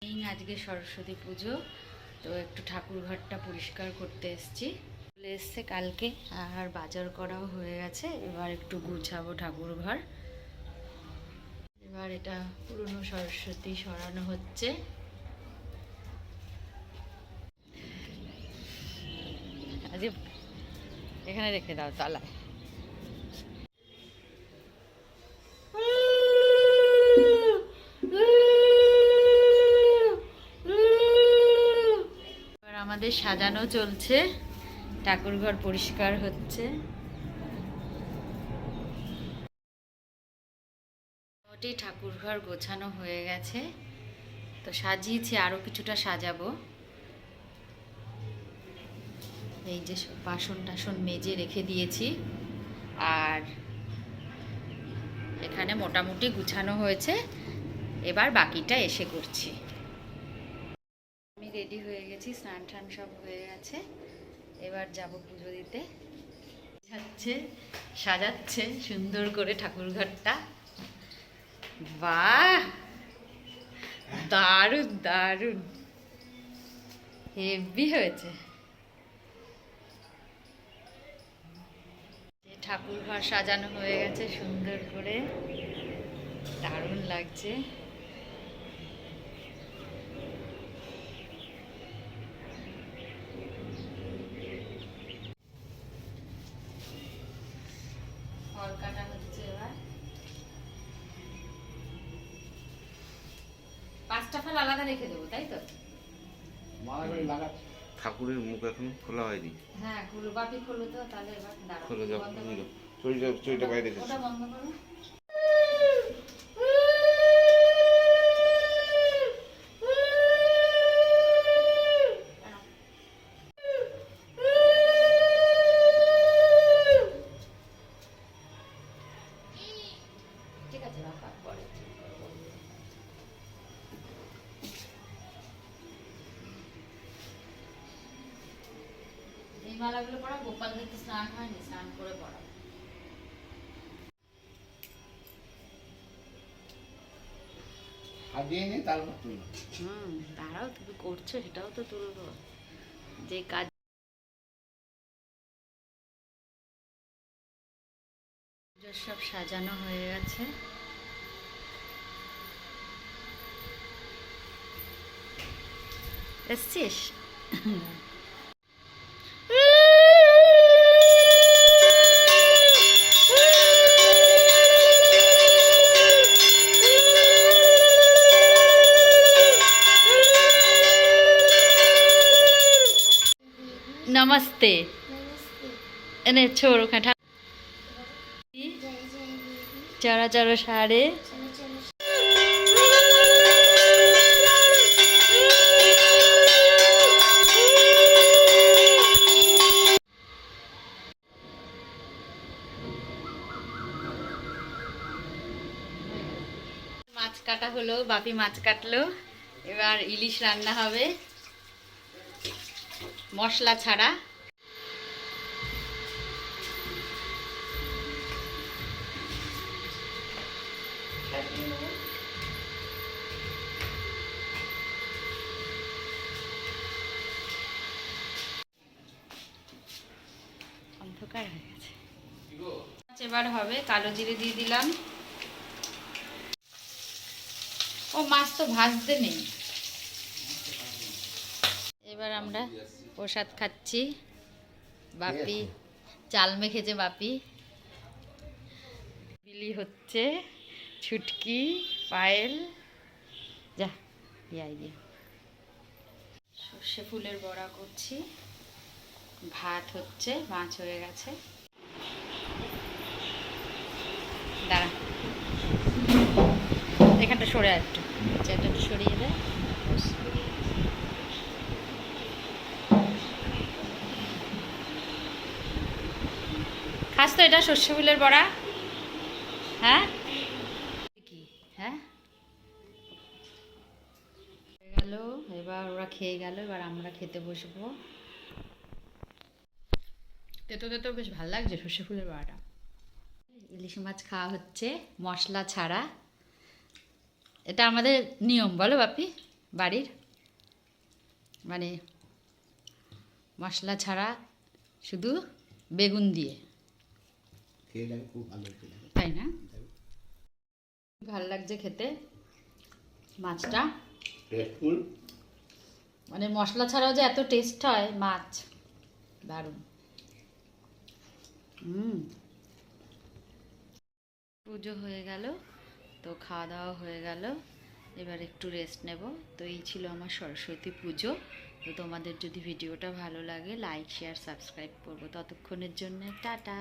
আজকে সরস্বতী পুজো, তো একটু ঠাকুর ঘরটা পরিষ্কার করতে এসেছি। চলে এসছে কালকে, আর বাজার করাও হয়ে গেছে। এবার একটু গুছাবো ঠাকুর ঘর। এবার এটা পুরনো সরস্বতী সরানো হচ্ছে। আজ এখানে রেখে দাও তলায়। আমাদের সাজানো চলছে, ঠাকুর ঘর পরিষ্কার হচ্ছে। মোটামুটি ঠাকুর ঘর গোছানো হয়ে গেছে, তো সাজিয়েছি, আরো কিছুটা সাজাবো। এই যে বাসন টাসন মেজে রেখে দিয়েছি, আর এখানে মোটামুটি গুছানো হয়েছে। এবার বাকিটা এসে করছি। আমি রেডি হয়ে গেছি, স্নান টান সব হয়ে গেছে। এবার যাব পুজো দিতে। সাজাচ্ছে সুন্দর করে ঠাকুর ঘরটা। বাহ, দারুণ দারুণ, হেভি হয়েছে। ঠাকুর ঘর সাজানো হয়ে গেছে সুন্দর করে, দারুণ লাগছে। ফল কাটা হচ্ছে। এবার 5টা ফল আলাদা রেখে দেবো, তাই তো? ঠাকুরের মুখ এখন খোলা হয়নি। হ্যাঁ, খুলো বাপি, খোলো তো তাহলে। এবার দাঁড়াও, খোলা যাও, বন্ধ করো। চুরিটা বাইরে ওটা বন্ধ করো। ঠিক আছে, রাখা পরে। এই মালাগুলো পড়া, গোপাল দেখতে স্নান হয়নি, স্নান করে পড়া। তারাও তুমি করছো, সেটাও তো তুলবো। যে কাজ সব সাজানো হয়ে গেছে। এসছিস? नमस्ते। एने छोड़ ओखाने चरा चरा साड़े। মাছ কাটা হলো, বাপি মাছ কাটলো। এবার ইলিশ রান্না হবে, মশলা ছাড়া। অন্ধকার হয়ে গেছে। এবার হবে, কালো জিরে দিয়ে দিলাম। ও মাছ তো ভাজতে নেই। এবার আমরা প্রসাদ খাচ্ছি। বাপি চাল মেখেছে, বাপি বিলি হচ্ছে, ছুটকি, পায়েল, যা দিয়ে সর্ষে ফুলের বড়া করছি। ভাত হচ্ছে, মাছ হয়ে গেছে। দাঁড়া, এখানটা সরে একটু, চেয়ারটা সরিয়ে দেয়। খাস তো এটা সর্ষে ফুলের বড়া? হ্যাঁ কি, হ্যাঁ গেল। এবার ওরা খেয়ে গেল, এবার আমরা খেতে বসবো। তেতো তেতো বেশ ভালো লাগছে সর্ষে ফুলের বড়াটা। ইলিশ মাছ খাওয়া হচ্ছে মশলা ছাড়া। এটা আমাদের নিয়ম, বলো বাপি? বাড়ির, মানে মশলা ছাড়া শুধু বেগুন দিয়ে, তাই না? ভাল লাগছে খেতে মাছটা, মানে মশলা ছাড়াও যে এত টেস্ট হয় মাছ, দারুণ। পুজো হয়ে গেল, তো খাওয়া দাওয়া হয়ে গেল, এবার একটু রেস্ট নেব। তো এই ছিল আমার সরস্বতী পুজো। তো তোমাদের যদি ভিডিওটা ভালো লাগে লাইক শেয়ার সাবস্ক্রাইব করবো। ততক্ষণের জন্য টাটা।